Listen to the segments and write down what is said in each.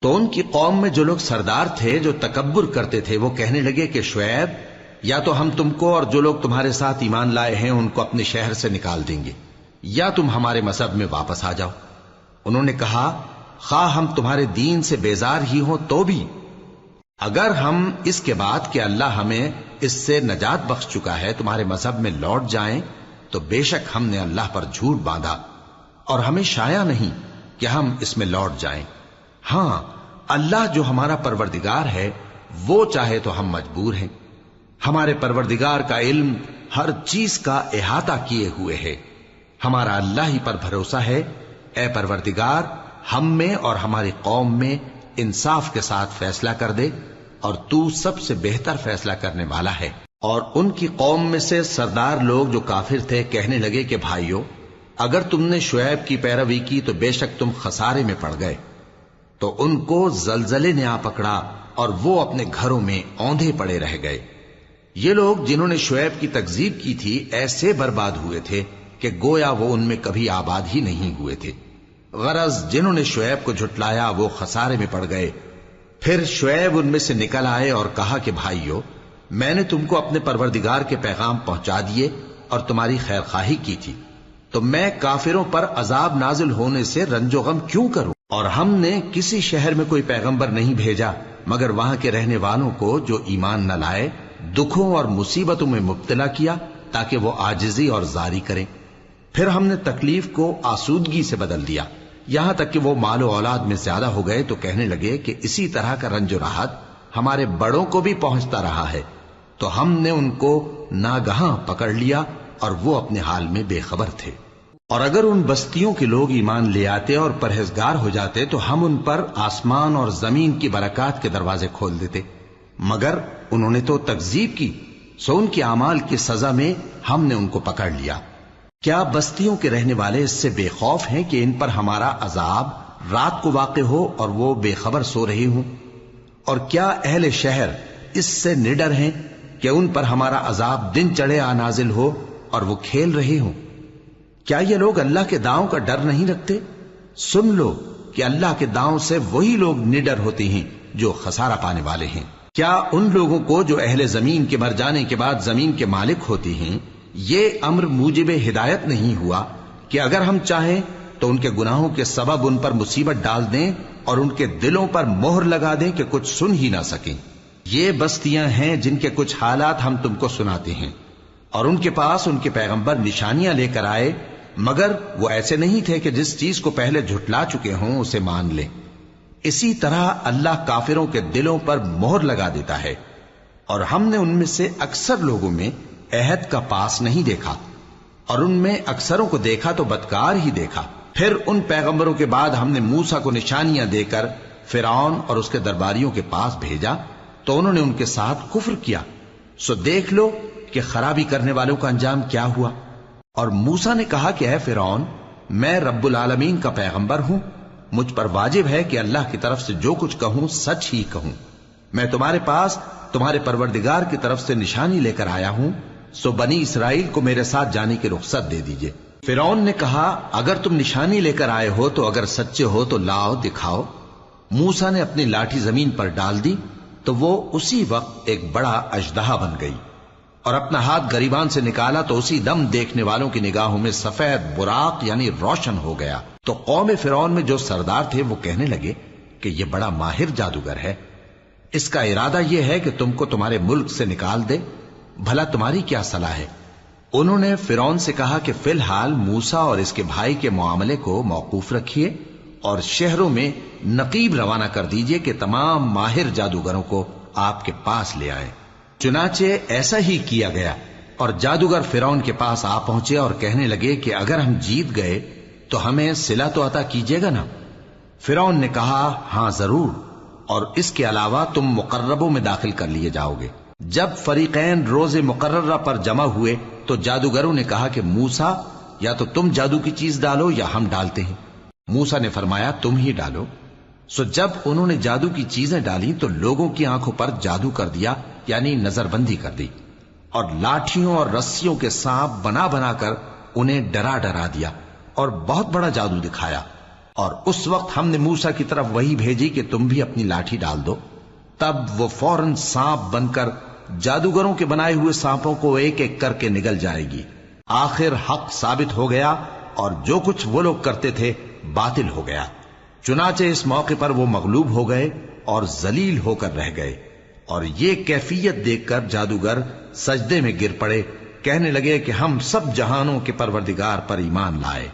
تو ان کی قوم میں جو لوگ سردار تھے جو تکبر کرتے تھے وہ کہنے لگے کہ شعیب، یا تو ہم تم کو اور جو لوگ تمہارے ساتھ ایمان لائے ہیں ان کو اپنے شہر سے نکال دیں گے، یا تم ہمارے مذہب میں واپس آ جاؤ۔ انہوں نے کہا خواہ ہم تمہارے دین سے بیزار ہی ہوں تو بھی، اگر ہم اس کے بعد کہ اللہ ہمیں اس سے نجات بخش چکا ہے تمہارے مذہب میں لوٹ جائیں تو بے شک ہم نے اللہ پر جھوٹ باندھا اور ہمیں شایع نہیں کہ ہم اس میں لوٹ جائیں۔ ہاں، اللہ جو ہمارا پروردگار ہے وہ چاہے تو ہم مجبور ہیں۔ ہمارے پروردگار کا علم ہر چیز کا احاطہ کیے ہوئے ہے۔ ہمارا اللہ ہی پر بھروسہ ہے۔ اے پروردگار، ہم میں اور ہماری قوم میں انصاف کے ساتھ فیصلہ کر دے، اور تو سب سے بہتر فیصلہ کرنے والا ہے۔ اور ان کی قوم میں سے سردار لوگ جو کافر تھے کہنے لگے کہ بھائیو، اگر تم نے شعیب کی پیروی کی تو بے شک تم خسارے میں پڑ گئے۔ تو ان کو زلزلے نے آ پکڑا اور وہ اپنے گھروں میں اوندھے پڑے رہ گئے۔ یہ لوگ جنہوں نے شعیب کی تکذیب کی تھی ایسے برباد ہوئے تھے کہ گویا وہ ان میں کبھی آباد ہی نہیں ہوئے تھے۔ غرض جنہوں نے شعیب کو جھٹلایا وہ خسارے میں پڑ گئے۔ پھر شعیب ان میں سے نکل آئے اور کہا کہ بھائیو، میں نے تم کو اپنے پروردگار کے پیغام پہنچا دیے اور تمہاری خیر خواہی کی تھی، تو میں کافروں پر عذاب نازل ہونے سے رنج و غم کیوں کروں؟ اور ہم نے کسی شہر میں کوئی پیغمبر نہیں بھیجا مگر وہاں کے رہنے والوں کو جو ایمان نہ لائے دکھوں اور مصیبتوں میں مبتلا کیا تاکہ وہ عاجزی اور زاری کریں۔ پھر ہم نے تکلیف کو آسودگی سے بدل دیا، یہاں تک کہ وہ مال و اولاد میں زیادہ ہو گئے تو کہنے لگے کہ اسی طرح کا رنج و راحت ہمارے بڑوں کو بھی پہنچتا رہا ہے، تو ہم نے ان کو ناگہاں پکڑ لیا اور وہ اپنے حال میں بے خبر تھے۔ اور اگر ان بستیوں کے لوگ ایمان لے آتے اور پرہیزگار ہو جاتے تو ہم ان پر آسمان اور زمین کی برکات کے دروازے کھول دیتے، مگر انہوں نے تو تکذیب کی، سو ان کے اعمال کی سزا میں ہم نے ان کو پکڑ لیا۔ کیا بستیوں کے رہنے والے اس سے بے خوف ہیں کہ ان پر ہمارا عذاب رات کو واقع ہو اور وہ بے خبر سو رہے ہوں؟ اور کیا اہل شہر اس سے نڈر ہیں کہ ان پر ہمارا عذاب دن چڑھے آ نازل ہو اور وہ کھیل رہے ہوں؟ کیا یہ لوگ اللہ کے داؤں کا ڈر نہیں رکھتے؟ سن لو کہ اللہ کے داؤں سے وہی لوگ نڈر ہوتے ہیں جو خسارہ پانے والے ہیں۔ کیا ان لوگوں کو جو اہل زمین کے مر جانے کے بعد زمین کے مالک ہوتے ہیں یہ امر موجب ہدایت نہیں ہوا کہ اگر ہم چاہیں تو ان کے گناہوں کے سبب ان پر مصیبت ڈال دیں اور ان کے دلوں پر مہر لگا دیں کہ کچھ سن ہی نہ سکیں؟ یہ بستیاں ہیں جن کے کچھ حالات ہم تم کو سناتے ہیں، اور ان کے پاس ان کے پیغمبر نشانیاں لے کر آئے، مگر وہ ایسے نہیں تھے کہ جس چیز کو پہلے جھٹلا چکے ہوں اسے مان لیں۔ اسی طرح اللہ کافروں کے دلوں پر مہر لگا دیتا ہے، اور ہم نے ان میں سے اکثر لوگوں میں عہد کا پاس نہیں دیکھا، اور ان میں اکثروں کو دیکھا تو بدکار ہی دیکھا۔ پھر ان پیغمبروں کے بعد ہم نے موسیٰ کو نشانیاں دے کر فرعون اور اس کے درباریوں کے پاس بھیجا تو انہوں نے ان کے ساتھ کفر کیا، سو دیکھ لو کہ خرابی کرنے والوں کا انجام کیا ہوا۔ اور موسیٰ نے کہا کہ اے فرعون، میں رب العالمین کا پیغمبر ہوں، مجھ پر واجب ہے کہ اللہ کی طرف سے جو کچھ کہوں سچ ہی کہوں۔ میں تمہارے پاس تمہارے پروردگار کی طرف سے نشانی لے کر آیا ہوں، سو بنی اسرائیل کو میرے ساتھ جانے کی رخصت دے دیجئے۔ فرعون نے کہا اگر تم نشانی لے کر آئے ہو تو اگر سچے ہو تو لاؤ دکھاؤ۔ موسیٰ نے اپنی لاٹھی زمین پر ڈال دی تو وہ اسی وقت ایک بڑا اژدہا بن گئی، اور اپنا ہاتھ گریبان سے نکالا تو اسی دم دیکھنے والوں کی نگاہوں میں سفید براق یعنی روشن ہو گیا۔ تو قوم فرعون میں جو سردار تھے وہ کہنے لگے کہ یہ بڑا ماہر جادوگر ہے، اس کا ارادہ یہ ہے کہ تم کو تمہارے ملک سے نکال دے، بھلا تمہاری کیا صلاح ہے؟ انہوں نے فرعون سے کہا کہ فی الحال موسیٰ اور اس کے بھائی کے معاملے کو موقوف رکھیے اور شہروں میں نقیب روانہ کر دیجئے کہ تمام ماہر جادوگروں کو آپ کے پاس لے آئیں۔ چنانچہ ایسا ہی کیا گیا، اور جادوگر فرعون کے پاس آ پہنچے اور کہنے لگے کہ اگر ہم جیت گئے تو ہمیں صلہ تو عطا کیجیے گا نا؟ فرعون نے کہا ہاں ضرور، اور اس کے علاوہ تم مقربوں میں داخل کر لیے جاؤ گے۔ جب فریقین روز مقررہ پر جمع ہوئے تو جادوگروں نے کہا کہ موسیٰ یا تو تم جادو کی چیز ڈالو یا ہم ڈالتے ہیں۔ موسیٰ نے فرمایا تم ہی ڈالو۔ سو جب انہوں نے جادو کی چیزیں ڈالی تو لوگوں کی آنکھوں پر جادو کر دیا، یعنی نظر بندی کر دی، اور لاٹھیوں اور رسیوں کے سانپ بنا بنا کر انہیں ڈرا ڈرا دیا اور بہت بڑا جادو دکھایا۔ اور اس وقت ہم نے موسیٰ کی طرف وحی بھیجی کہ تم بھی اپنی لاٹھی ڈال دو، تب وہ فوراً سانپ بن کر جادوگروں کے بنائے ہوئے سانپوں کو ایک ایک کر کے نگل جائے گی۔ آخر حق ثابت ہو گیا اور جو کچھ وہ لوگ کرتے تھے باطل ہو گیا۔ چنانچہ اس موقع پر وہ مغلوب ہو گئے اور ذلیل ہو کر رہ گئے، اور یہ کیفیت دیکھ کر جادوگر سجدے میں گر پڑے، کہنے لگے کہ ہم سب جہانوں کے پروردگار پر ایمان لائے،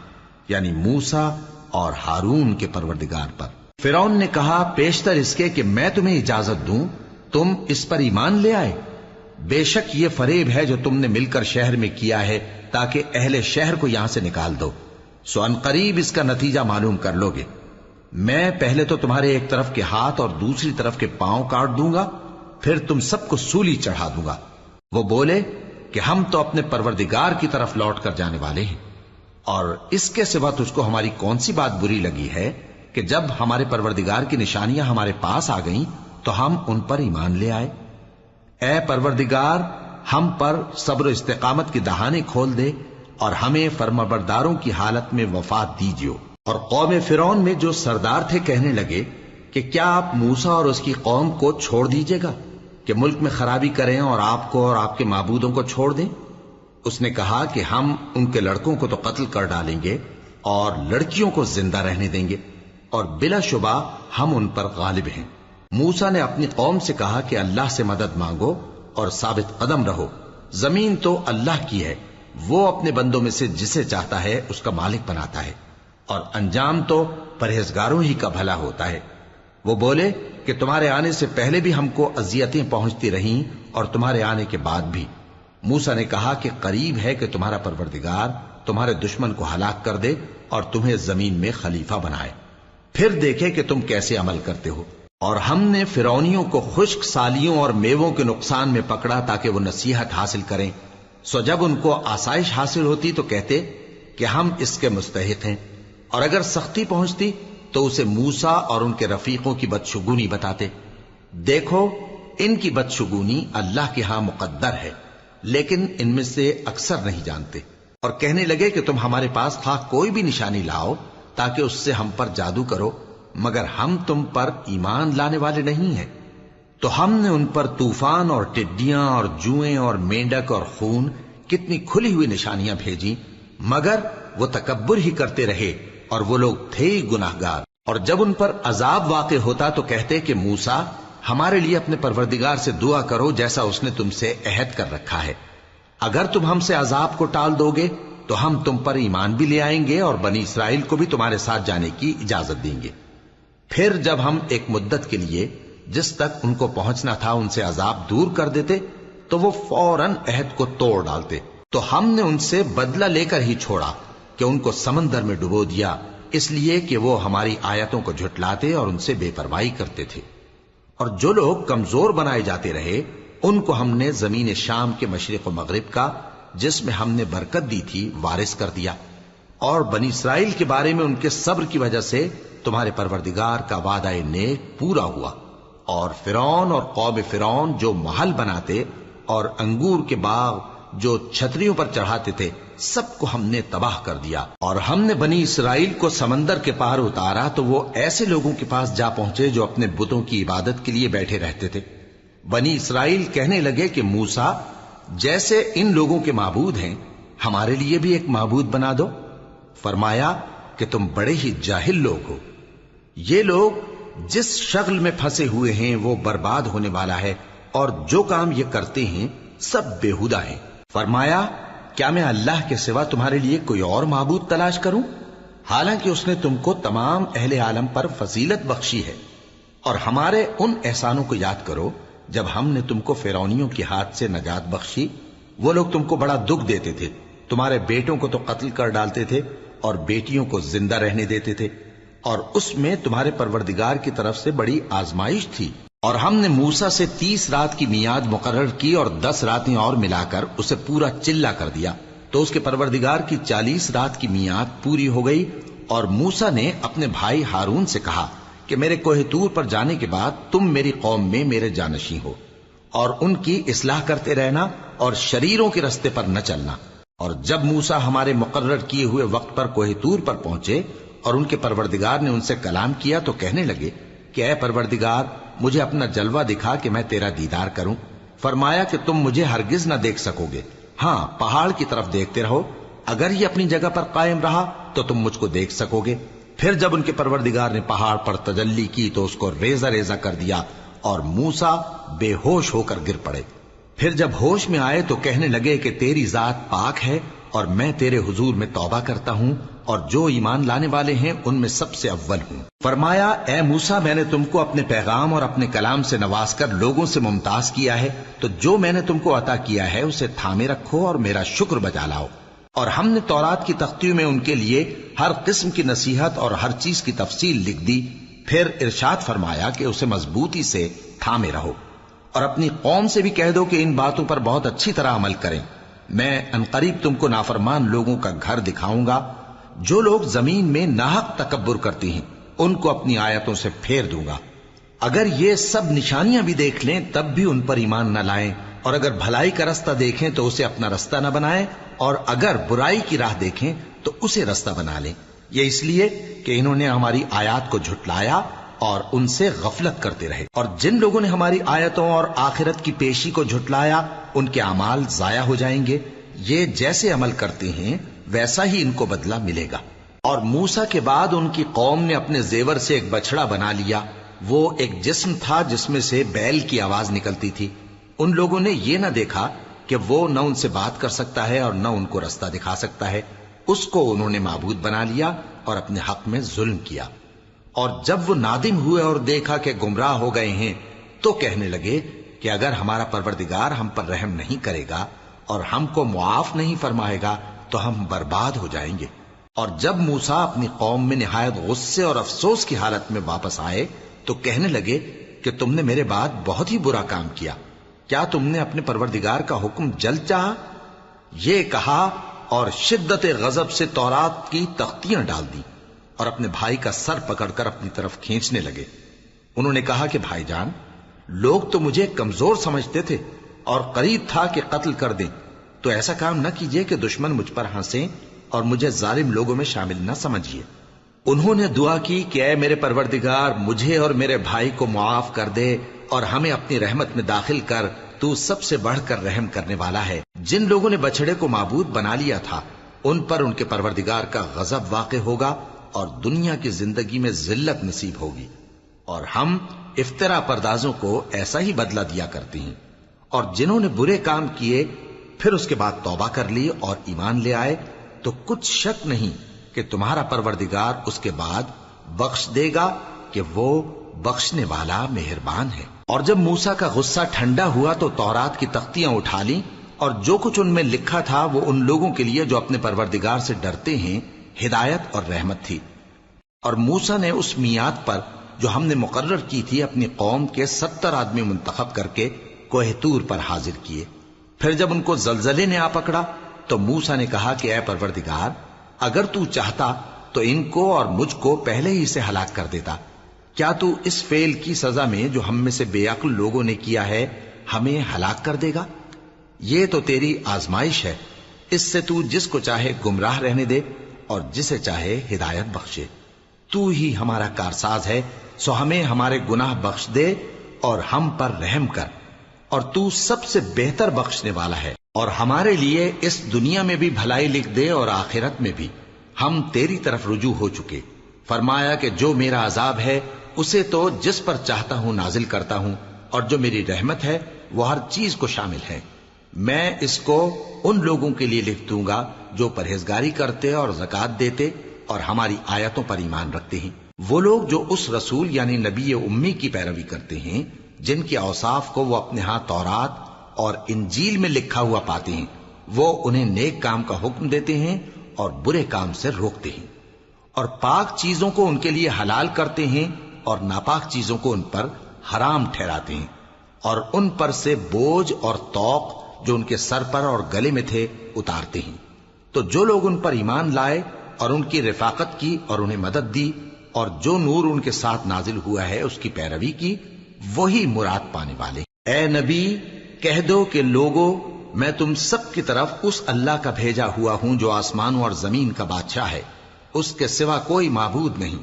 یعنی موسیٰ اور ہارون کے پروردگار پر۔ فرعون نے کہا پیشتر اس کے کہ میں تمہیں اجازت دوں تم اس پر ایمان لے آئے؟ بے شک یہ فریب ہے جو تم نے مل کر شہر میں کیا ہے تاکہ اہل شہر کو یہاں سے نکال دو، سو ان قریب اس کا نتیجہ معلوم کر لو گے۔ میں پہلے تو تمہارے ایک طرف کے ہاتھ اور دوسری طرف کے پاؤں کاٹ دوں گا، پھر تم سب کو سولی چڑھا دوں گا۔ وہ بولے کہ ہم تو اپنے پروردگار کی طرف لوٹ کر جانے والے ہیں، اور اس کے سوا تجھ کو ہماری کون سی بات بری لگی ہے کہ جب ہمارے پروردگار کی نشانیاں ہمارے پاس آ گئیں تو ہم ان پر ایمان لے آئے؟ اے پروردگار، ہم پر صبر و استقامت کی دہانے کھول دے اور ہمیں فرمانبرداروں کی حالت میں وفات دیجیو۔ اور قوم فرعون میں جو سردار تھے کہنے لگے کہ کیا آپ موسیٰ اور اس کی قوم کو چھوڑ دیجیے گا کہ ملک میں خرابی کریں اور آپ کو اور آپ کے معبودوں کو چھوڑ دیں؟ اس نے کہا کہ ہم ان کے لڑکوں کو تو قتل کر ڈالیں گے اور لڑکیوں کو زندہ رہنے دیں گے، اور بلا شبہ ہم ان پر غالب ہیں۔ موسیٰ نے اپنی قوم سے کہا کہ اللہ سے مدد مانگو اور ثابت قدم رہو، زمین تو اللہ کی ہے، وہ اپنے بندوں میں سے جسے چاہتا ہے اس کا مالک بناتا ہے، اور انجام تو پرہیزگاروں ہی کا بھلا ہوتا ہے۔ وہ بولے کہ تمہارے آنے سے پہلے بھی ہم کو اذیتیں پہنچتی رہیں اور تمہارے آنے کے بعد بھی۔ موسیٰ نے کہا کہ قریب ہے کہ تمہارا پروردگار تمہارے دشمن کو ہلاک کر دے اور تمہیں زمین میں خلیفہ بنائے، پھر دیکھے کہ تم کیسے عمل کرتے ہو۔ اور ہم نے فرعونیوں کو خشک سالیوں اور میووں کے نقصان میں پکڑا تاکہ وہ نصیحت حاصل کریں، سو جب ان کو آسائش حاصل ہوتی تو کہتے کہ ہم اس کے مستحق ہیں، اور اگر سختی پہنچتی تو اسے موسیٰ اور ان کے رفیقوں کی بدشگونی بتاتے۔ دیکھو ان کی بدشگونی اللہ کے ہاں مقدر ہے، لیکن ان میں سے اکثر نہیں جانتے۔ اور کہنے لگے کہ تم ہمارے پاس خواہ کوئی بھی نشانی لاؤ تاکہ اس سے ہم پر جادو کرو، مگر ہم تم پر ایمان لانے والے نہیں ہیں۔ تو ہم نے ان پر طوفان اور ٹڈیاں اور جوئیں اور مینڈک اور خون کتنی کھلی ہوئی نشانیاں بھیجی، مگر وہ تکبر ہی کرتے رہے اور وہ لوگ تھے ہی گناہگار۔ اور جب ان پر عذاب واقع ہوتا تو کہتے کہ موسیٰ ہمارے لیے اپنے پروردگار سے دعا کرو جیسا اس نے تم سے عہد کر رکھا ہے، اگر تم ہم سے عذاب کو ٹال دو گے تو ہم تم پر ایمان بھی لے آئیں گے اور بنی اسرائیل کو بھی تمہارے ساتھ جانے کی اجازت دیں گے۔ پھر جب ہم ایک مدت کے لیے جس تک ان کو پہنچنا تھا ان سے عذاب دور کر دیتے تو وہ فوراً عہد کو توڑ ڈالتے، تو ہم نے ان سے بدلہ لے کر ہی چھوڑا کہ ان کو سمندر میں ڈبو دیا، اس لیے کہ وہ ہماری آیتوں کو جھٹلاتے اور ان سے بے پرواہی کرتے تھے۔ اور جو لوگ کمزور بنائے جاتے رہے ان کو ہم نے زمین شام کے مشرق و مغرب کا جس میں ہم نے برکت دی تھی وارث کر دیا، اور بنی اسرائیل کے بارے میں ان کے صبر کی وجہ سے تمہارے پروردگار کا وعدہ نیک پورا ہوا۔ اور فرعون اور قوم فرعون جو محل بناتے اور انگور کے باغ جو چھتریوں پر چڑھاتے تھے سب کو ہم نے تباہ کر دیا۔ اور ہم نے بنی اسرائیل کو سمندر کے پار اتارا تو وہ ایسے لوگوں کے پاس جا پہنچے جو اپنے بتوں کی عبادت کے لیے بیٹھے رہتے تھے۔ بنی اسرائیل کہنے لگے کہ موسیٰ جیسے ان لوگوں کے معبود ہیں ہمارے لیے بھی ایک معبود بنا دو۔ فرمایا کہ تم بڑے ہی جاہل لوگ ہو، یہ لوگ جس شغل میں پھنسے ہوئے ہیں وہ برباد ہونے والا ہے، اور جو کام یہ کرتے ہیں سب بےہودہ ہیں۔ فرمایا کیا میں اللہ کے سوا تمہارے لیے کوئی اور معبود تلاش کروں، حالانکہ اس نے تم کو تمام اہل عالم پر فضیلت بخشی ہے۔ اور ہمارے ان احسانوں کو یاد کرو جب ہم نے تم کو فرعونیوں کے ہاتھ سے نجات بخشی، وہ لوگ تم کو بڑا دکھ دیتے تھے، تمہارے بیٹوں کو تو قتل کر ڈالتے تھے اور بیٹیوں کو زندہ رہنے دیتے تھے، اور اس میں تمہارے پروردگار کی طرف سے بڑی آزمائش تھی۔ اور ہم نے موسیٰ سے 30 رات کی میعاد مقرر کی اور 10 راتیں اور ملا کر اسے پورا چلا کر دیا، تو اس کے پروردگار کی 40 رات کی میعاد پوری ہو گئی۔ اور موسیٰ نے اپنے بھائی ہارون سے کہا کہ میرے کوہ طور پر جانے کے بعد تم میری قوم میں میرے جانشین ہو، اور ان کی اصلاح کرتے رہنا اور شریروں کے رستے پر نہ چلنا۔ اور جب موسیٰ ہمارے مقرر کیے ہوئے وقت پر کوہ طور پر پہنچے اور ان کے پروردگار نے ان سے کلام کیا تو کہنے لگے کہ اے پروردگار مجھے اپنا جلوہ دکھا کہ میں تیرا دیدار کروں۔ فرمایا کہ تم مجھے ہرگز نہ دیکھ سکو گے، ہاں پہاڑ کی طرف دیکھتے رہو، اگر یہ اپنی جگہ پر قائم رہا تو تم مجھ کو دیکھ سکو گے۔ پھر جب ان کے پروردگار نے پہاڑ پر تجلی کی تو اس کو ریزہ ریزہ کر دیا اور موسیٰ بے ہوش ہو کر گر پڑے۔ پھر جب ہوش میں آئے تو کہنے لگے کہ تیری ذات پاک ہے اور میں تیرے حضور میں توبہ کرتا ہوں اور جو ایمان لانے والے ہیں ان میں سب سے اول ہوں۔ فرمایا اے موسیٰ میں نے تم کو اپنے پیغام اور اپنے کلام سے نواز کر لوگوں سے ممتاز کیا ہے، تو جو میں نے تم کو عطا کیا ہے اسے تھامے رکھو اور میرا شکر بجا لاؤ۔ اور ہم نے تورات کی تختیوں میں ان کے لیے ہر قسم کی نصیحت اور ہر چیز کی تفصیل لکھ دی۔ پھر ارشاد فرمایا کہ اسے مضبوطی سے تھامے رہو اور اپنی قوم سے بھی کہہ دو کہ ان باتوں پر بہت اچھی طرح عمل کریں۔ میں انقریب تم کو نافرمان لوگوں کا گھر دکھاؤں گا، جو لوگ زمین میں ناحق تکبر کرتی ہیں ان کو اپنی آیتوں سے پھیر دوں گا۔ اگر یہ سب نشانیاں بھی دیکھ لیں تب بھی ان پر ایمان نہ لائیں، اور اگر بھلائی کا رستہ دیکھیں تو اسے اپنا رستہ نہ بنائیں، اور اگر برائی کی راہ دیکھیں تو اسے رستہ بنا لیں۔ یہ اس لیے کہ انہوں نے ہماری آیات کو جھٹلایا اور ان سے غفلت کرتے رہے، اور جن لوگوں نے ہماری آیتوں اور آخرت کی پیشی کو جھٹلایا ان کے اعمال ضائع ہو جائیں گے۔ یہ جیسے عمل کرتے ہیں ویسا ہی ان کو بدلہ ملے گا۔ اور موسیٰ کے بعد ان کی قوم نے اپنے زیور سے ایک بچڑا بنا لیا، وہ ایک جسم تھا جس میں سے بیل کی آواز نکلتی تھی۔ ان لوگوں نے یہ نہ دیکھا کہ وہ نہ ان سے بات کر سکتا ہے اور نہ ان کو رستہ دکھا سکتا ہے، اس کو انہوں نے معبود بنا لیا اور اپنے حق میں ظلم کیا۔ اور جب وہ نادم ہوئے اور دیکھا کہ گمراہ ہو گئے ہیں تو کہنے لگے کہ اگر ہمارا پروردگار ہم پر رحم نہیں کرے گا اور ہم کو معاف نہیں فرمائے گا تو ہم برباد ہو جائیں گے۔ اور جب موسیٰ اپنی قوم میں نہایت غصے اور افسوس کی حالت میں واپس آئے تو کہنے لگے کہ تم نے میرے بعد بہت ہی برا کام کیا، کیا تم نے اپنے پروردگار کا حکم جلد چاہا؟ یہ کہا اور شدت غضب سے تورات کی تختیاں ڈال دی اور اپنے بھائی کا سر پکڑ کر اپنی طرف کھینچنے لگے۔ انہوں نے کہا کہ بھائی جان، لوگ تو مجھے کمزور سمجھتے تھے اور قریب تھا کہ قتل کر دیں، تو ایسا کام نہ کیجیے کہ دشمن مجھ پر ہنسیں اور مجھے ظالم لوگوں میں شامل نہ سمجھیے۔ انہوں نے دعا کی کہ اے میرے پروردگار مجھے اور میرے بھائی کو معاف کر دے اور ہمیں اپنی رحمت میں داخل کر، تو سب سے بڑھ کر رحم کرنے والا ہے۔ جن لوگوں نے بچڑے کو معبود بنا لیا تھا ان پر ان کے پروردگار کا غضب واقع ہوگا اور دنیا کی زندگی میں ذلت نصیب ہوگی، اور ہم افترا پردازوں کو ایسا ہی بدلہ دیا کرتے ہیں۔ اور جنہوں نے برے کام کیے پھر اس کے بعد توبہ کر لی اور ایمان لے آئے تو کچھ شک نہیں کہ تمہارا پروردگار اس کے بعد بخش دے گا کہ وہ بخشنے والا مہربان ہے۔ اور جب موسیٰ کا غصہ ٹھنڈا ہوا تو تورات کی تختیاں اٹھا لیں، اور جو کچھ ان میں لکھا تھا وہ ان لوگوں کے لیے جو اپنے پروردگار سے ڈرتے ہیں ہدایت اور رحمت تھی۔ اور موسیٰ نے اس میعاد پر جو ہم نے مقرر کی تھی اپنی قوم کے 70 آدمی منتخب کر کے کوہ طور پر حاضر کیے۔ پھر جب ان کو زلزلے نے آ پکڑا تو موسیٰ نے کہا کہ اے پروردگار اگر تو چاہتا تو ان کو اور مجھ کو پہلے ہی سے ہلاک کر دیتا، کیا تو اس فعل کی سزا میں جو ہم میں سے بے عقل لوگوں نے کیا ہے ہمیں ہلاک کر دے گا؟ یہ تو تیری آزمائش ہے، اس سے تو جس کو چاہے گمراہ رہنے دے اور جسے چاہے ہدایت بخشے۔ تو ہی ہمارا کارساز ہے، سو ہمیں ہمارے گناہ بخش دے اور ہم پر رحم کر، اور تو سب سے بہتر بخشنے والا ہے، اور ہمارے لیے اس دنیا میں بھی بھلائی لکھ دے اور آخرت میں بھی، ہم تیری طرف رجوع ہو چکے۔ فرمایا کہ جو میرا عذاب ہے اسے تو جس پر چاہتا ہوں نازل کرتا ہوں، اور جو میری رحمت ہے وہ ہر چیز کو شامل ہے۔ میں اس کو ان لوگوں کے لیے لکھ دوں گا جو پرہیزگاری کرتے اور زکوٰۃ دیتے اور ہماری آیتوں پر ایمان رکھتے ہیں، وہ لوگ جو اس رسول یعنی نبی امی کی پیروی کرتے ہیں جن کے اوصاف کو وہ اپنے ہاں تورات اور انجیل میں لکھا ہوا پاتے ہیں، وہ انہیں نیک کام کا حکم دیتے ہیں اور برے کام سے روکتے ہیں، اور پاک چیزوں کو ان کے لیے حلال کرتے ہیں اور ناپاک چیزوں کو ان پر حرام ٹھہراتے ہیں، اور ان پر سے بوجھ اور طوق جو ان کے سر پر اور گلے میں تھے اتارتے ہیں۔ تو جو لوگ ان پر ایمان لائے اور ان کی رفاقت کی اور انہیں مدد دی اور جو نور ان کے ساتھ نازل ہوا ہے اس کی پیروی کی، وہی مراد پانے والے۔ اے نبی کہہ دو کہ لوگوں میں تم سب کی طرف اس اللہ کا بھیجا ہوا ہوں جو آسمانوں اور زمین کا بادشاہ ہے، اس کے سوا کوئی معبود نہیں،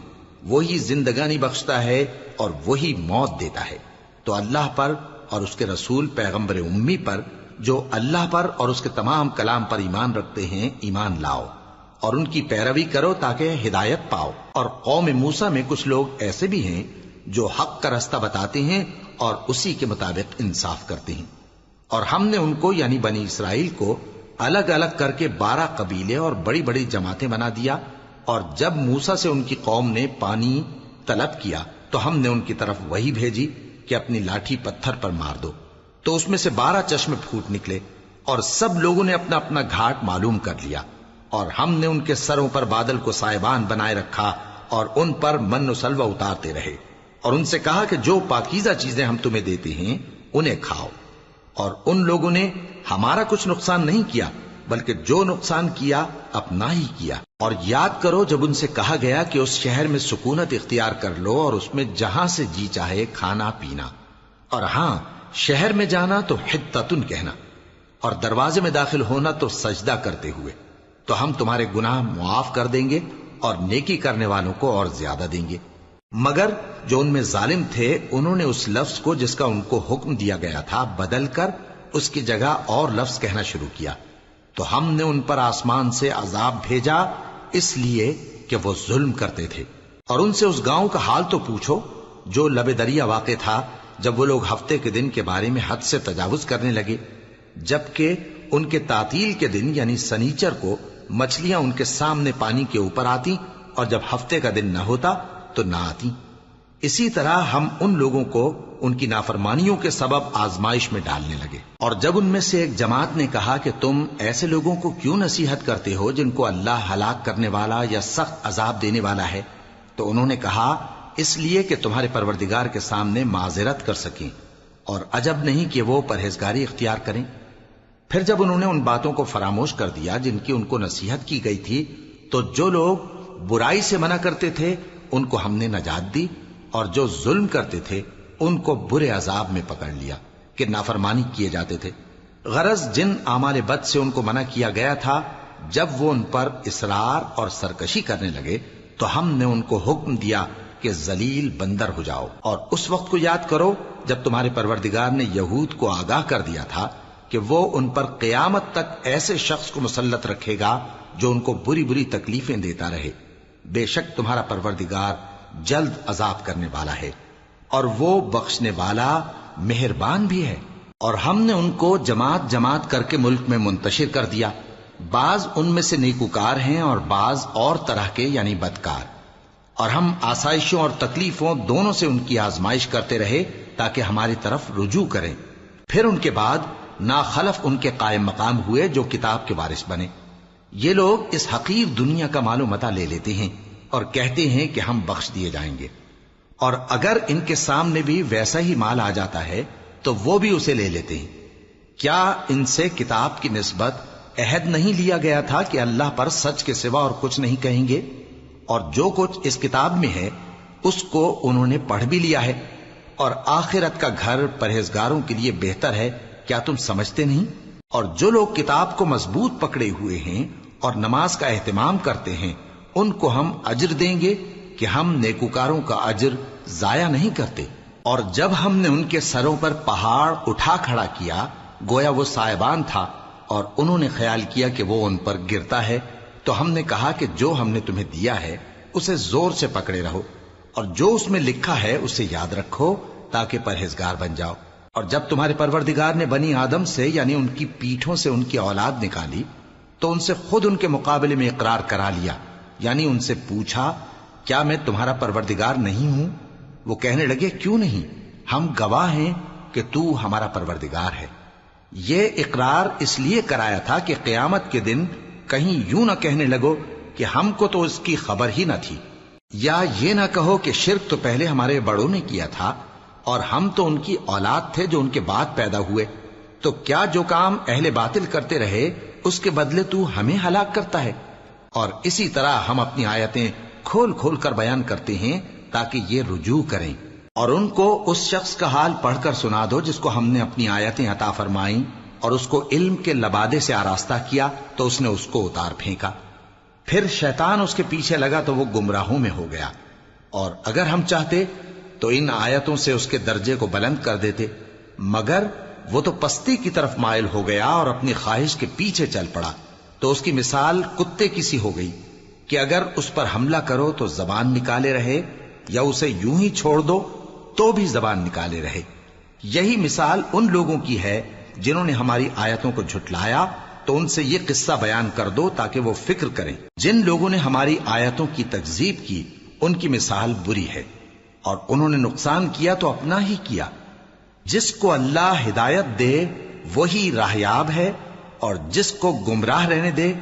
وہی زندگانی بخشتا ہے اور وہی موت دیتا ہے۔ تو اللہ پر اور اس کے رسول پیغمبر امی پر، جو اللہ پر اور اس کے تمام کلام پر ایمان رکھتے ہیں، ایمان لاؤ اور ان کی پیروی کرو تاکہ ہدایت پاؤ۔ اور قوم موسیٰ میں کچھ لوگ ایسے بھی ہیں جو حق کا رستہ بتاتے ہیں اور اسی کے مطابق انصاف کرتے ہیں۔ اور ہم نے ان کو یعنی بنی اسرائیل کو الگ الگ کر کے 12 قبیلے اور بڑی بڑی جماعتیں بنا دیا، اور جب موسیٰ سے ان کی قوم نے پانی طلب کیا تو ہم نے ان کی طرف وہی بھیجی کہ اپنی لاٹھی پتھر پر مار دو، تو اس میں سے 12 چشمے پھوٹ نکلے، اور سب لوگوں نے اپنا اپنا گھاٹ معلوم کر لیا۔ اور ہم نے ان کے سروں پر بادل کو سائبان بنائے رکھا اور ان پر من و سلوہ اتارتے رہے، اور ان سے کہا کہ جو پاکیزہ چیزیں ہم تمہیں دیتے ہیں انہیں کھاؤ۔ اور ان لوگوں نے ہمارا کچھ نقصان نہیں کیا، بلکہ جو نقصان کیا اپنا ہی کیا۔ اور یاد کرو جب ان سے کہا گیا کہ اس شہر میں سکونت اختیار کر لو اور اس میں جہاں سے جی چاہے کھانا پینا، اور ہاں شہر میں جانا تو حتتن کہنا، اور دروازے میں داخل ہونا تو سجدہ کرتے ہوئے، تو ہم تمہارے گناہ معاف کر دیں گے اور نیکی کرنے والوں کو اور زیادہ دیں گے۔ مگر جو ان میں ظالم تھے انہوں نے اس لفظ کو جس کا ان کو حکم دیا گیا تھا بدل کر اس کی جگہ اور لفظ کہنا شروع کیا، تو ہم نے ان پر آسمان سے عذاب بھیجا اس لیے کہ وہ ظلم کرتے تھے۔ اور ان سے اس گاؤں کا حال تو پوچھو جو لب دریا واقع تھا، جب وہ لوگ ہفتے کے دن کے بارے میں حد سے تجاوز کرنے لگے، جبکہ ان کے تعطیل کے دن یعنی سنیچر کو مچھلیاں ان کے سامنے پانی کے اوپر آتی، اور جب ہفتے کا دن نہ ہوتا تو نہ آتی۔ اسی طرح ہم ان لوگوں کو ان کی نافرمانیوں کے سبب آزمائش میں ڈالنے لگے۔ اور جب ان میں سے ایک جماعت نے کہا کہ تم ایسے لوگوں کو کیوں نصیحت کرتے ہو جن کو اللہ ہلاک کرنے والا یا سخت عذاب دینے والا ہے، تو انہوں نے کہا اس لیے کہ تمہارے پروردگار کے سامنے معذرت کر سکیں، اور عجب نہیں کہ وہ پرہیزگاری اختیار کریں۔ پھر جب انہوں نے ان باتوں کو فراموش کر دیا جن کی ان کو نصیحت کی گئی تھی، تو جو لوگ برائی سے منع کرتے تھے ان کو ہم نے نجات دی، اور جو ظلم کرتے تھے ان کو برے عذاب میں پکڑ لیا کہ نافرمانی کیے جاتے تھے۔ غرض جن اعمال بد سے ان کو منع کیا گیا تھا، جب وہ ان پر اصرار اور سرکشی کرنے لگے تو ہم نے ان کو حکم دیا کہ ذلیل بندر ہو جاؤ۔ اور اس وقت کو یاد کرو جب تمہارے پروردگار نے یہود کو آگاہ کر دیا تھا کہ وہ ان پر قیامت تک ایسے شخص کو مسلط رکھے گا جو ان کو بری بری تکلیفیں دیتا رہے۔ بے شک تمہارا پروردگار جلد عذاب کرنے والا ہے، اور وہ بخشنے والا مہربان بھی ہے۔ اور ہم نے ان کو جماعت جماعت کر کے ملک میں منتشر کر دیا، بعض ان میں سے نیکوکار ہیں اور بعض اور طرح کے یعنی بدکار۔ اور ہم آسائشوں اور تکلیفوں دونوں سے ان کی آزمائش کرتے رہے تاکہ ہماری طرف رجوع کریں۔ پھر ان کے بعد ناخلف ان کے قائم مقام ہوئے جو کتاب کے وارث بنے۔ یہ لوگ اس حقیر دنیا کا مال و متاع لے لیتے ہیں اور کہتے ہیں کہ ہم بخش دیے جائیں گے، اور اگر ان کے سامنے بھی ویسا ہی مال آ جاتا ہے تو وہ بھی اسے لے لیتے ہیں۔ کیا ان سے کتاب کی نسبت عہد نہیں لیا گیا تھا کہ اللہ پر سچ کے سوا اور کچھ نہیں کہیں گے؟ اور جو کچھ اس کتاب میں ہے اس کو انہوں نے پڑھ بھی لیا ہے، اور آخرت کا گھر پرہیزگاروں کے لیے بہتر ہے، کیا تم سمجھتے نہیں؟ اور جو لوگ کتاب کو مضبوط پکڑے ہوئے ہیں اور نماز کا اہتمام کرتے ہیں ان کو ہم اجر دیں گے کہ ہم نیکوکاروں کا اجر ضائع نہیں کرتے۔ اور جب ہم نے ان کے سروں پر پہاڑ اٹھا کھڑا کیا گویا وہ سائبان تھا، اور انہوں نے خیال کیا کہ وہ ان پر گرتا ہے، تو ہم نے کہا کہ جو ہم نے تمہیں دیا ہے اسے زور سے پکڑے رہو، اور جو اس میں لکھا ہے اسے یاد رکھو تاکہ پرہیزگار بن جاؤ۔ اور جب تمہارے پروردگار نے بنی آدم سے یعنی ان کی پیٹھوں سے ان کی اولاد نکالی تو ان سے خود ان کے مقابلے میں اقرار کرا لیا، یعنی ان سے پوچھا کیا میں تمہارا پروردگار نہیں ہوں؟ وہ کہنے لگے کیوں نہیں، ہم گواہ ہیں کہ تو ہمارا پروردگار ہے۔ یہ اقرار اس لیے کرایا تھا کہ قیامت کے دن کہیں یوں نہ کہنے لگو کہ ہم کو تو اس کی خبر ہی نہ تھی، یا یہ نہ کہو کہ شرک تو پہلے ہمارے بڑوں نے کیا تھا اور ہم تو ان کی اولاد تھے جو ان کے بعد پیدا ہوئے، تو کیا جو کام اہل باطل کرتے رہے اس کے بدلے تو ہمیں ہلاک کرتا ہے؟ اور اسی طرح ہم اپنی آیتیں کھول کھول کر بیان کرتے ہیں تاکہ یہ رجوع کریں۔ اور ان کو اس شخص کا حال پڑھ کر سنا دو جس کو ہم نے اپنی آیتیں عطا فرمائیں اور اس کو علم کے لبادے سے آراستہ کیا تو اس نے اس کو اتار پھینکا۔ پھر شیطان اس کے پیچھے لگا تو وہ گمراہوں میں ہو گیا، اور اگر ہم چاہتے تو ان آیتوں سے اس کے درجے کو بلند کر دیتے، مگر وہ تو پستی کی طرف مائل ہو گیا اور اپنی خواہش کے پیچھے چل پڑا، تو اس کی مثال کتے کی سی ہو گئی کہ اگر اس پر حملہ کرو تو زبان نکالے رہے، یا اسے یوں ہی چھوڑ دو تو بھی زبان نکالے رہے۔ یہی مثال ان لوگوں کی ہے جنہوں نے ہماری آیتوں کو جھٹلایا، تو ان سے یہ قصہ بیان کر دو تاکہ وہ فکر کریں۔ جن لوگوں نے ہماری آیتوں کی تکذیب کی ان کی مثال بری ہے، اور انہوں نے نقصان کیا تو اپنا ہی کیا۔ جس کو اللہ ہدایت دے وہی راہیاب ہے، اور جس کو گمراہ رہنے دے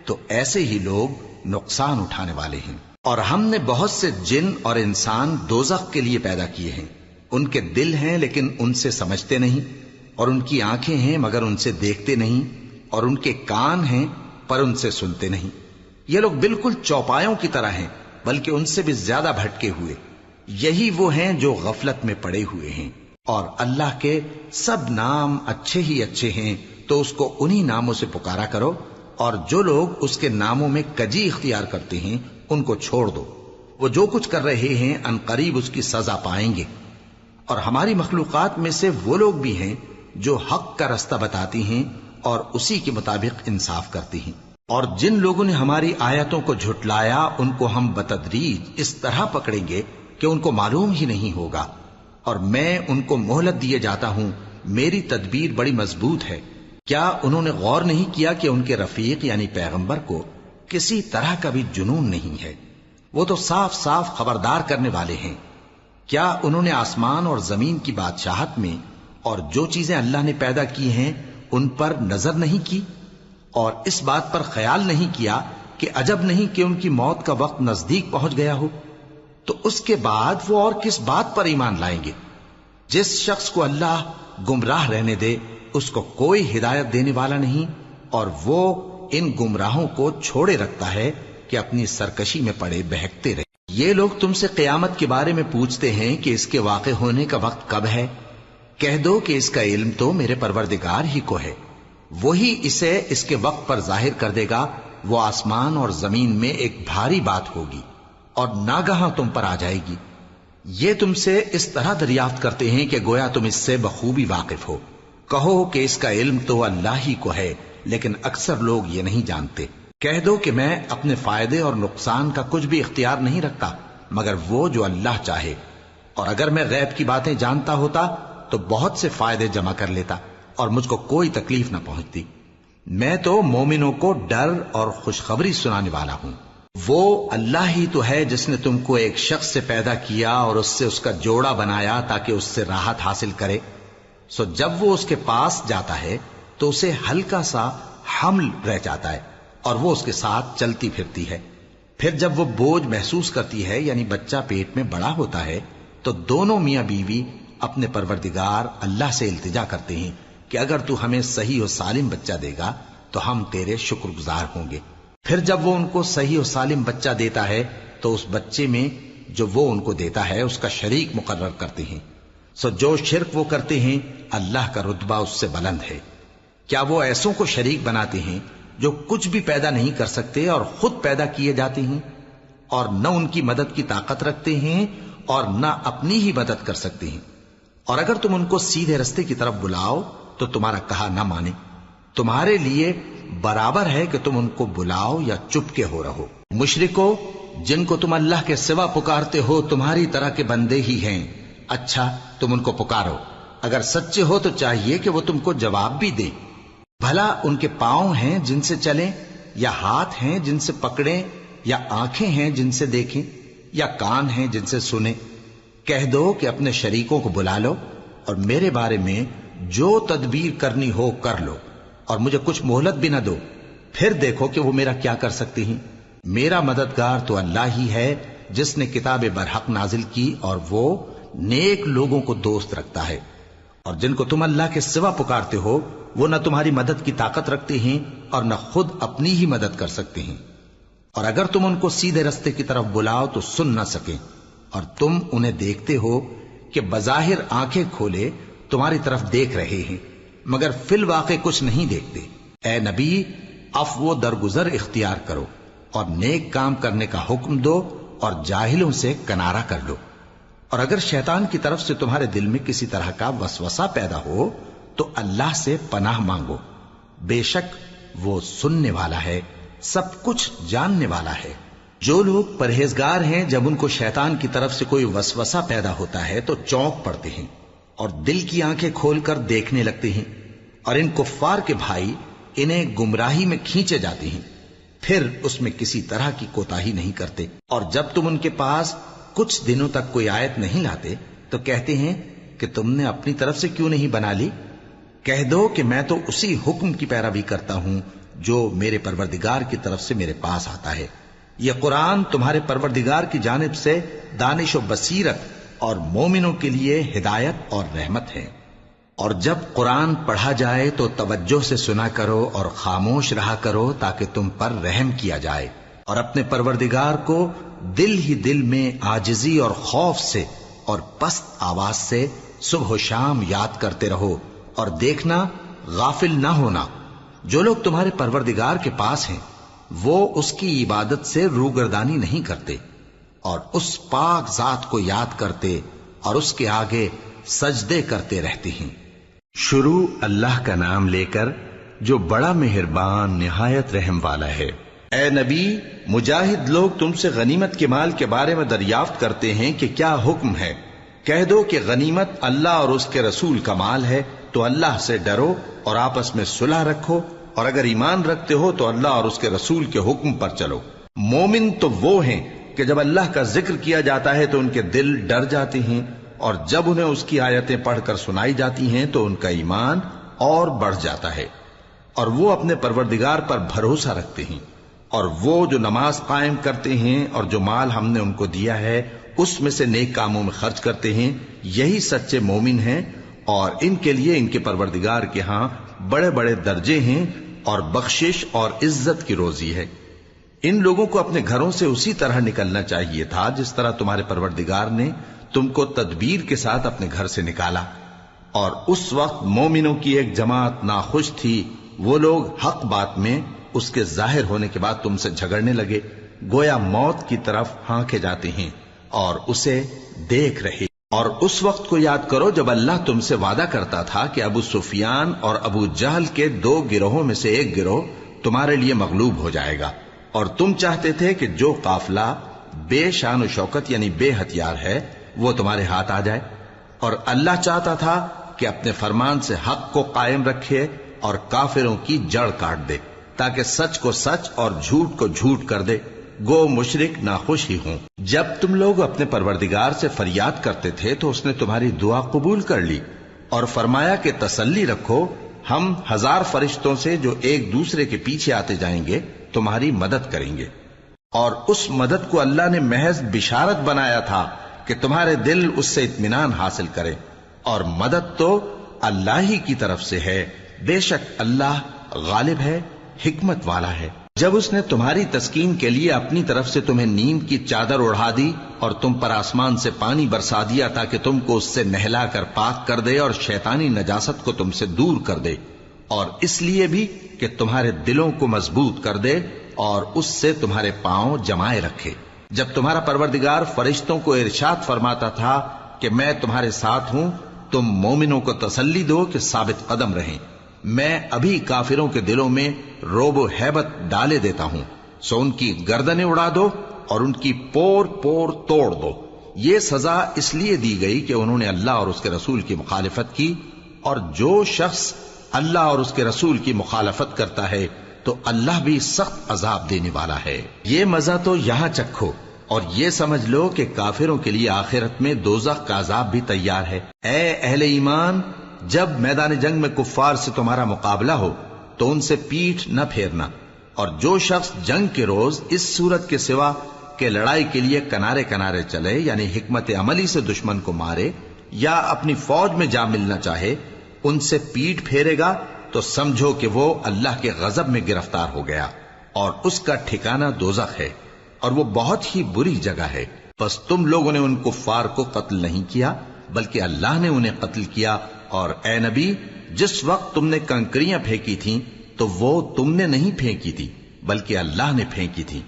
تو ایسے ہی لوگ نقصان اٹھانے والے ہیں۔ اور ہم نے بہت سے جن اور انسان دوزخ کے لیے پیدا کیے ہیں، ان کے دل ہیں لیکن ان سے سمجھتے نہیں، اور ان کی آنکھیں ہیں مگر ان سے دیکھتے نہیں، اور ان کے کان ہیں پر ان سے سنتے نہیں۔ یہ لوگ بالکل چوپایوں کی طرح ہیں، بلکہ ان سے بھی زیادہ بھٹکے ہوئے۔ یہی وہ ہیں جو غفلت میں پڑے ہوئے ہیں۔ اور اللہ کے سب نام اچھے ہی اچھے ہیں، تو اس کو انہی ناموں سے پکارا کرو، اور جو لوگ اس کے ناموں میں کجی اختیار کرتے ہیں ان کو چھوڑ دو۔ وہ جو کچھ کر رہے ہیں ان قریب اس کی سزا پائیں گے۔ اور ہماری مخلوقات میں سے وہ لوگ بھی ہیں جو حق کا رستہ بتاتی ہیں اور اسی کے مطابق انصاف کرتی ہیں۔ اور جن لوگوں نے ہماری آیتوں کو جھٹلایا ان کو ہم بتدریج اس طرح پکڑیں گے کہ ان کو معلوم ہی نہیں ہوگا، اور میں ان کو مہلت دیے جاتا ہوں، میری تدبیر بڑی مضبوط ہے۔ کیا انہوں نے غور نہیں کیا کہ ان کے رفیق یعنی پیغمبر کو کسی طرح کا بھی جنون نہیں ہے؟ وہ تو صاف صاف خبردار کرنے والے ہیں۔ کیا انہوں نے آسمان اور زمین کی بادشاہت میں اور جو چیزیں اللہ نے پیدا کی ہیں ان پر نظر نہیں کی، اور اس بات پر خیال نہیں کیا کہ عجب نہیں کہ ان کی موت کا وقت نزدیک پہنچ گیا ہو؟ تو اس کے بعد وہ اور کس بات پر ایمان لائیں گے؟ جس شخص کو اللہ گمراہ رہنے دے اس کو کوئی ہدایت دینے والا نہیں، اور وہ ان گمراہوں کو چھوڑے رکھتا ہے کہ اپنی سرکشی میں پڑے بہکتے رہے۔ یہ لوگ تم سے قیامت کے بارے میں پوچھتے ہیں کہ اس کے واقع ہونے کا وقت کب ہے؟ کہہ دو کہ اس کا علم تو میرے پروردگار ہی کو ہے، وہی اسے اس کے وقت پر ظاہر کر دے گا۔ وہ آسمان اور زمین میں ایک بھاری بات ہوگی اور ناگہاں تم پر آ جائے گی۔ یہ تم سے اس طرح دریافت کرتے ہیں کہ گویا تم اس سے بخوبی واقف ہو۔ کہو کہ اس کا علم تو اللہ ہی کو ہے، لیکن اکثر لوگ یہ نہیں جانتے۔ کہہ دو کہ میں اپنے فائدے اور نقصان کا کچھ بھی اختیار نہیں رکھتا مگر وہ جو اللہ چاہے، اور اگر میں غیب کی باتیں جانتا ہوتا تو بہت سے فائدے جمع کر لیتا اور مجھ کو کوئی تکلیف نہ پہنچتی۔ میں تو مومنوں کو ڈر اور خوشخبری سنانے والا ہوں۔ وہ اللہ ہی تو ہے جس نے تم کو ایک شخص سے پیدا کیا اور اس سے اس کا جوڑا بنایا تاکہ اس سے راحت حاصل کرے۔ سو جب وہ اس کے پاس جاتا ہے تو اسے ہلکا سا حمل رہ جاتا ہے اور وہ اس کے ساتھ چلتی پھرتی ہے۔ پھر جب وہ بوجھ محسوس کرتی ہے یعنی بچہ پیٹ میں بڑا ہوتا ہے تو دونوں میاں بیوی اپنے پروردگار اللہ سے التجا کرتے ہیں کہ اگر تو ہمیں صحیح و سالم بچہ دے گا تو ہم تیرے شکر گزار ہوں گے۔ پھر جب وہ ان کو صحیح و سالم بچہ دیتا ہے تو اس بچے میں جو وہ ان کو دیتا ہے اس کا شریک مقرر کرتے ہیں۔ سو جو شرک وہ کرتے ہیں اللہ کا رتبہ اس سے بلند ہے۔ کیا وہ ایسوں کو شریک بناتے ہیں جو کچھ بھی پیدا نہیں کر سکتے اور خود پیدا کیے جاتے ہیں، اور نہ ان کی مدد کی طاقت رکھتے ہیں اور نہ اپنی ہی مدد کر سکتے ہیں؟ اور اگر تم ان کو سیدھے رستے کی طرف بلاؤ تو تمہارا کہا نہ مانے، تمہارے لیے برابر ہے کہ تم ان کو بلاؤ یا چپ کے ہو رہو۔ مشرکو، جن کو تم اللہ کے سوا پکارتے ہو تمہاری طرح کے بندے ہی ہیں، اچھا تم ان کو پکارو، اگر سچے ہو تو چاہیے کہ وہ تم کو جواب بھی دیں۔ بھلا ان کے پاؤں ہیں جن سے چلیں، یا ہاتھ ہیں جن سے پکڑیں، یا آنکھیں ہیں جن سے دیکھیں، یا کان ہیں جن سے سنیں؟ کہہ دو کہ اپنے شریکوں کو بلا لو اور میرے بارے میں جو تدبیر کرنی ہو کر لو، اور مجھے کچھ مہلت بھی نہ دو، پھر دیکھو کہ وہ میرا کیا کر سکتے ہیں۔ میرا مددگار تو اللہ ہی ہے جس نے کتاب برحق نازل کی، اور وہ نیک لوگوں کو دوست رکھتا ہے۔ اور جن کو تم اللہ کے سوا پکارتے ہو وہ نہ تمہاری مدد کی طاقت رکھتے ہیں اور نہ خود اپنی ہی مدد کر سکتے ہیں، اور اگر تم ان کو سیدھے رستے کی طرف بلاؤ تو سن نہ سکیں، اور تم انہیں دیکھتے ہو کہ بظاہر آنکھیں کھولے تمہاری طرف دیکھ رہے ہیں مگر فی الواقع کچھ نہیں دیکھتے۔ اے نبی، عفو و درگزر اختیار کرو اور نیک کام کرنے کا حکم دو اور جاہلوں سے کنارہ کر لو۔ اور اگر شیطان کی طرف سے تمہارے دل میں کسی طرح کا وسوسہ پیدا ہو تو اللہ سے پناہ مانگو، بے شک وہ سننے والا ہے، سب کچھ جاننے والا ہے۔ جو لوگ پرہیزگار ہیں جب ان کو شیطان کی طرف سے کوئی وسوسہ پیدا ہوتا ہے تو چونک پڑتے ہیں اور دل کی آنکھیں کھول کر دیکھنے لگتے ہیں، اور ان کفار کے بھائی انہیں گمراہی میں کھینچے جاتے ہیں، پھر اس میں کسی طرح کی کوتاہی نہیں کرتے۔ اور جب تم ان کے پاس کچھ دنوں تک کوئی آیت نہیں لاتے تو کہتے ہیں کہ تم نے اپنی طرف سے کیوں نہیں بنا لی؟ کہہ دو کہ میں تو اسی حکم کی پیروی کرتا ہوں جو میرے پروردگار کی طرف سے میرے پاس آتا ہے۔ یہ قرآن تمہارے پروردگار کی جانب سے دانش و بصیرت اور مومنوں کے لیے ہدایت اور رحمت ہے۔ اور جب قرآن پڑھا جائے تو توجہ سے سنا کرو اور خاموش رہا کرو تاکہ تم پر رحم کیا جائے، اور اپنے پروردگار کو دل ہی دل میں عاجزی اور خوف سے اور پست آواز سے صبح و شام یاد کرتے رہو، اور دیکھنا غافل نہ ہونا۔ جو لوگ تمہارے پروردگار کے پاس ہیں وہ اس کی عبادت سے روگردانی نہیں کرتے اور اس پاک ذات کو یاد کرتے اور اس کے آگے سجدے کرتے رہتے ہیں۔ شروع اللہ کا نام لے کر جو بڑا مہربان نہایت رحم والا ہے۔ اے نبی، مجاہد لوگ تم سے غنیمت کے مال کے بارے میں دریافت کرتے ہیں کہ کیا حکم ہے۔ کہہ دو کہ غنیمت اللہ اور اس کے رسول کا مال ہے، تو اللہ سے ڈرو اور آپس میں صلح رکھو، اور اگر ایمان رکھتے ہو تو اللہ اور اس کے رسول کے حکم پر چلو۔ مومن تو وہ ہیں کہ جب اللہ کا ذکر کیا جاتا ہے تو ان کے دل ڈر جاتے ہیں، اور جب انہیں اس کی آیتیں پڑھ کر سنائی جاتی ہیں تو ان کا ایمان اور بڑھ جاتا ہے، اور وہ اپنے پروردگار پر بھروسہ رکھتے ہیں، اور وہ جو نماز قائم کرتے ہیں اور جو مال ہم نے ان کو دیا ہے اس میں سے نیک کاموں میں خرچ کرتے ہیں، یہی سچے مومن ہیں، اور ان کے لیے ان کے پروردگار کے ہاں بڑے بڑے درجے ہیں اور بخشش اور عزت کی روزی ہے۔ ان لوگوں کو اپنے گھروں سے اسی طرح نکلنا چاہیے تھا جس طرح تمہارے پروردگار نے تم کو تدبیر کے ساتھ اپنے گھر سے نکالا، اور اس وقت مومنوں کی ایک جماعت ناخوش تھی، وہ لوگ حق بات میں اس کے ظاہر ہونے کے بعد تم سے جھگڑنے لگے، گویا موت کی طرف ہانکے جاتے ہیں اور اسے دیکھ رہے۔ اور اس وقت کو یاد کرو جب اللہ تم سے وعدہ کرتا تھا کہ ابو سفیان اور ابو جہل کے 2 گروہوں میں سے ایک گروہ تمہارے لیے مغلوب ہو جائے گا، اور تم چاہتے تھے کہ جو قافلہ بے شان و شوکت یعنی بے ہتھیار ہے وہ تمہارے ہاتھ آ جائے، اور اللہ چاہتا تھا کہ اپنے فرمان سے حق کو قائم رکھے اور کافروں کی جڑ کاٹ دے، تاکہ سچ کو سچ اور جھوٹ کو جھوٹ کر دے، گو مشرک ناخوش ہی ہوں۔ جب تم لوگ اپنے پروردگار سے فریاد کرتے تھے تو اس نے تمہاری دعا قبول کر لی اور فرمایا کہ تسلی رکھو، ہم 1000 فرشتوں سے جو ایک دوسرے کے پیچھے آتے جائیں گے تمہاری مدد کریں گے۔ اور اس مدد کو اللہ نے محض بشارت بنایا تھا کہ تمہارے دل اس سے اطمینان حاصل کرے، اور مدد تو اللہ ہی کی طرف سے ہے، بے شک اللہ غالب ہے، حکمت والا ہے۔ جب اس نے تمہاری تسکین کے لیے اپنی طرف سے تمہیں نیند کی چادر اڑھا دی اور تم پر آسمان سے پانی برسا دیا تاکہ تم کو اس سے نہلا کر پاک کر دے اور شیطانی نجاست کو تم سے دور کر دے، اور اس لیے بھی کہ تمہارے دلوں کو مضبوط کر دے اور اس سے تمہارے پاؤں جمائے رکھے۔ جب تمہارا پروردگار فرشتوں کو ارشاد فرماتا تھا کہ میں تمہارے ساتھ ہوں، تم مومنوں کو تسلی دو کہ ثابت قدم رہیں، میں ابھی کافروں کے دلوں میں روب و ہیبت ڈالے دیتا ہوں، سو ان کی گردنیں اڑا دو اور ان کی پور پور توڑ دو۔ یہ سزا اس لیے دی گئی کہ انہوں نے اللہ اور اس کے رسول کی مخالفت کی، اور جو شخص اللہ اور اس کے رسول کی مخالفت کرتا ہے تو اللہ بھی سخت عذاب دینے والا ہے۔ یہ مزہ تو یہاں چکھو، اور یہ سمجھ لو کہ کافروں کے لیے آخرت میں دوزخ کا عذاب بھی تیار ہے۔ اے اہل ایمان، جب میدان جنگ میں کفار سے تمہارا مقابلہ ہو تو ان سے پیٹھ نہ پھیرنا، اور جو شخص جنگ کے روز اس صورت کے سوا کہ لڑائی کے لیے کنارے کنارے چلے یعنی حکمت عملی سے دشمن کو مارے یا اپنی فوج میں جا ملنا چاہے، ان سے پیٹھ پھیرے گا تو سمجھو کہ وہ اللہ کے غضب میں گرفتار ہو گیا، اور اس کا ٹھکانہ دوزخ ہے، اور وہ بہت ہی بری جگہ ہے۔ پس تم لوگوں نے ان کفار کو قتل نہیں کیا بلکہ اللہ نے انہیں قتل کیا، اور اے نبی، جس وقت تم نے کنکریاں پھینکی تھیں تو وہ تم نے نہیں پھینکی تھی بلکہ اللہ نے پھینکی تھی،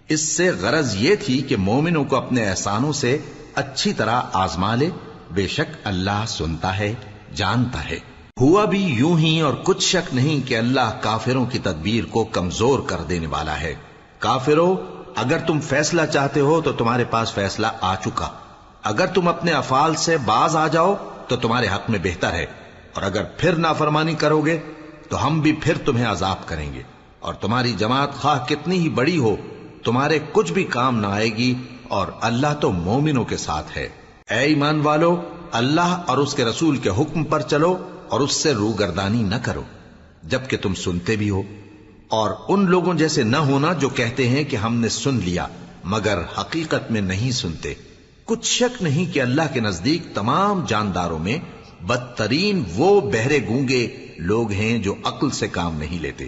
اس سے غرض یہ تھی کہ مومنوں کو اپنے احسانوں سے اچھی طرح آزما لے، بے شک اللہ سنتا ہے، جانتا ہے۔ ہوا بھی یوں ہی، اور کچھ شک نہیں کہ اللہ کافروں کی تدبیر کو کمزور کر دینے والا ہے۔ کافروں، اگر تم فیصلہ چاہتے ہو تو تمہارے پاس فیصلہ آ چکا، اگر تم اپنے افعال سے باز آ جاؤ تو تمہارے حق میں بہتر ہے، اور اگر پھر نافرمانی کرو گے تو ہم بھی پھر تمہیں عذاب کریں گے، اور تمہاری جماعت خواہ کتنی ہی بڑی ہو تمہارے کچھ بھی کام نہ آئے گی، اور اللہ تو مومنوں کے ساتھ ہے۔ اے ایمان والو، اللہ اور اس کے رسول کے حکم پر چلو اور اس سے روگردانی نہ کرو جبکہ تم سنتے بھی ہو، اور ان لوگوں جیسے نہ ہونا جو کہتے ہیں کہ ہم نے سن لیا مگر حقیقت میں نہیں سنتے۔ کچھ شک نہیں کہ اللہ کے نزدیک تمام جانداروں میں بدترین وہ بہرے گونگے لوگ ہیں جو عقل سے کام نہیں لیتے،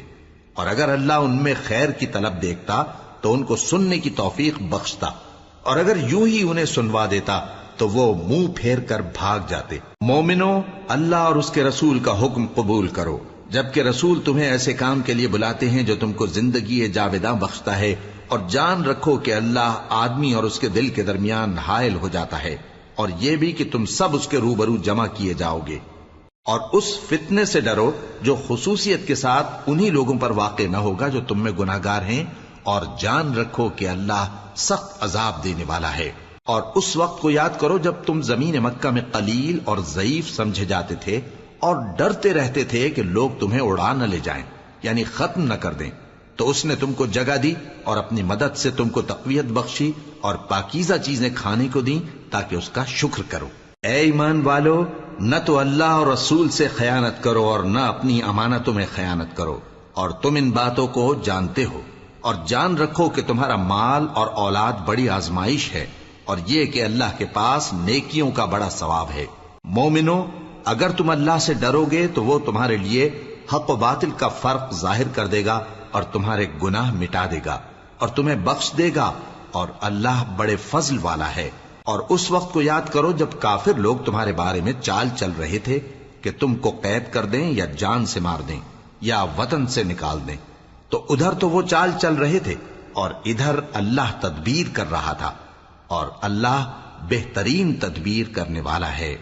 اور اگر اللہ ان میں خیر کی طلب دیکھتا تو ان کو سننے کی توفیق بخشتا، اور اگر یوں ہی انہیں سنوا دیتا تو وہ منہ پھیر کر بھاگ جاتے۔ مومنوں، اللہ اور اس کے رسول کا حکم قبول کرو، جبکہ رسول تمہیں ایسے کام کے لیے بلاتے ہیں جو تم کو زندگی جاوداں بخشتا ہے، اور جان رکھو کہ اللہ آدمی اور اس کے دل کے درمیان حائل ہو جاتا ہے، اور یہ بھی کہ تم سب اس کے روبرو جمع کیے جاؤ گے۔ اور اس فتنے سے ڈرو جو خصوصیت کے ساتھ انہی لوگوں پر واقع نہ ہوگا جو تم میں گناہ گار ہیں، اور جان رکھو کہ اللہ سخت عذاب دینے والا ہے۔ اور اس وقت کو یاد کرو جب تم زمین مکہ میں قلیل اور ضعیف سمجھے جاتے تھے اور ڈرتے رہتے تھے کہ لوگ تمہیں اڑا نہ لے جائیں، یعنی ختم نہ کر دیں، تو اس نے تم کو جگہ دی اور اپنی مدد سے تم کو تقویت بخشی اور پاکیزہ چیزیں کھانے کو دیں تاکہ اس کا شکر کرو۔ اے ایمان والو، نہ تو اللہ اور رسول سے خیانت کرو اور نہ اپنی امانتوں میں خیانت کرو، اور تم ان باتوں کو جانتے ہو، اور جان رکھو کہ تمہارا مال اور اولاد بڑی آزمائش ہے، اور یہ کہ اللہ کے پاس نیکیوں کا بڑا ثواب ہے۔ مومنو، اگر تم اللہ سے ڈرو گے تو وہ تمہارے لیے حق و باطل کا فرق ظاہر کر دے گا اور تمہارے گناہ مٹا دے گا اور تمہیں بخش دے گا، اور اللہ بڑے فضل والا ہے۔ اور اس وقت کو یاد کرو جب کافر لوگ تمہارے بارے میں چال چل رہے تھے کہ تم کو قید کر دیں یا جان سے مار دیں یا وطن سے نکال دیں، تو ادھر تو وہ چال چل رہے تھے اور ادھر اللہ تدبیر کر رہا تھا، اور اللہ بہترین تدبیر کرنے والا ہے۔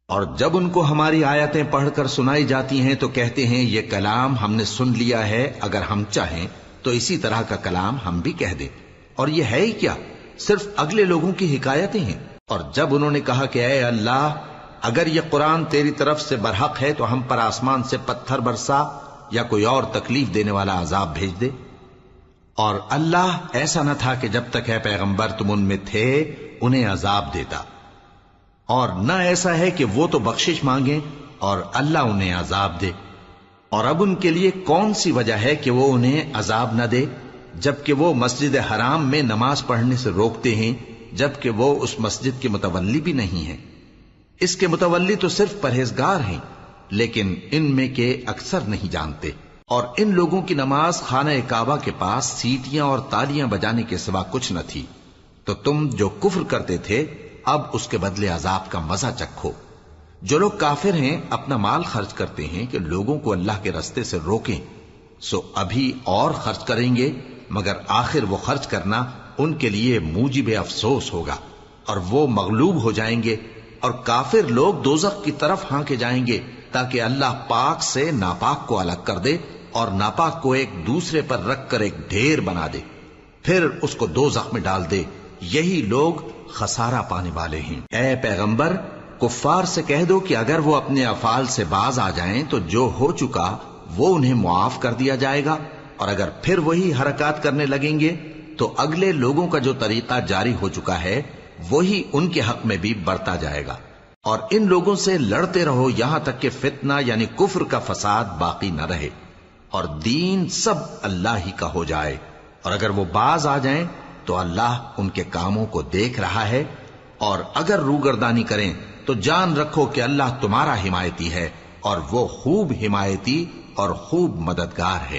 اور جب ان کو ہماری آیتیں پڑھ کر سنائی جاتی ہیں تو کہتے ہیں یہ کلام ہم نے سن لیا ہے، اگر ہم چاہیں تو اسی طرح کا کلام ہم بھی کہہ دیں، اور یہ ہے ہی کیا، صرف اگلے لوگوں کی حکایتیں ہیں۔ اور جب انہوں نے کہا کہ اے اللہ، اگر یہ قرآن تیری طرف سے برحق ہے تو ہم پر آسمان سے پتھر برسا یا کوئی اور تکلیف دینے والا عذاب بھیج دے۔ اور اللہ ایسا نہ تھا کہ جب تک ہے پیغمبر تم ان میں تھے انہیں عذاب دیتا، اور نہ ایسا ہے کہ وہ تو بخشش مانگیں اور اللہ انہیں عذاب دے۔ اور اب ان کے لیے کون سی وجہ ہے کہ وہ انہیں عذاب نہ دے، جبکہ وہ مسجد حرام میں نماز پڑھنے سے روکتے ہیں، جبکہ وہ اس مسجد کے متولی بھی نہیں ہیں۔ اس کے متولی تو صرف پرہیزگار ہیں، لیکن ان میں کے اکثر نہیں جانتے۔ اور ان لوگوں کی نماز خانہ کعبہ کے پاس سیٹیاں اور تالیاں بجانے کے سوا کچھ نہ تھی، تو تم جو کفر کرتے تھے اب اس کے بدلے عذاب کا مزہ چکھو۔ جو لوگ کافر ہیں اپنا مال خرچ کرتے ہیں کہ لوگوں کو اللہ کے رستے سے روکیں، سو ابھی اور خرچ کریں گے، مگر آخر وہ خرچ کرنا ان کے لیے موجب افسوس ہوگا، اور وہ مغلوب ہو جائیں گے، اور کافر لوگ دوزخ کی طرف ہانکے جائیں گے تاکہ اللہ پاک سے ناپاک کو الگ کر دے اور ناپاک کو ایک دوسرے پر رکھ کر ایک ڈھیر بنا دے، پھر اس کو دوزخ میں ڈال دے۔ یہی لوگ خسارہ پانے والے ہیں۔ اے پیغمبر، کفار سے کہہ دو کہ اگر وہ اپنے افعال سے باز آ جائیں تو جو ہو چکا وہ انہیں معاف کر دیا جائے گا، اور اگر پھر وہی حرکات کرنے لگیں گے تو اگلے لوگوں کا جو طریقہ جاری ہو چکا ہے وہی ان کے حق میں بھی برتا جائے گا۔ اور ان لوگوں سے لڑتے رہو یہاں تک کہ فتنہ یعنی کفر کا فساد باقی نہ رہے اور دین سب اللہ ہی کا ہو جائے، اور اگر وہ باز آ جائیں تو اللہ ان کے کاموں کو دیکھ رہا ہے، اور اگر روگردانی کریں تو جان رکھو کہ اللہ تمہارا حمایتی ہے، اور وہ خوب حمایتی اور خوب مددگار ہے۔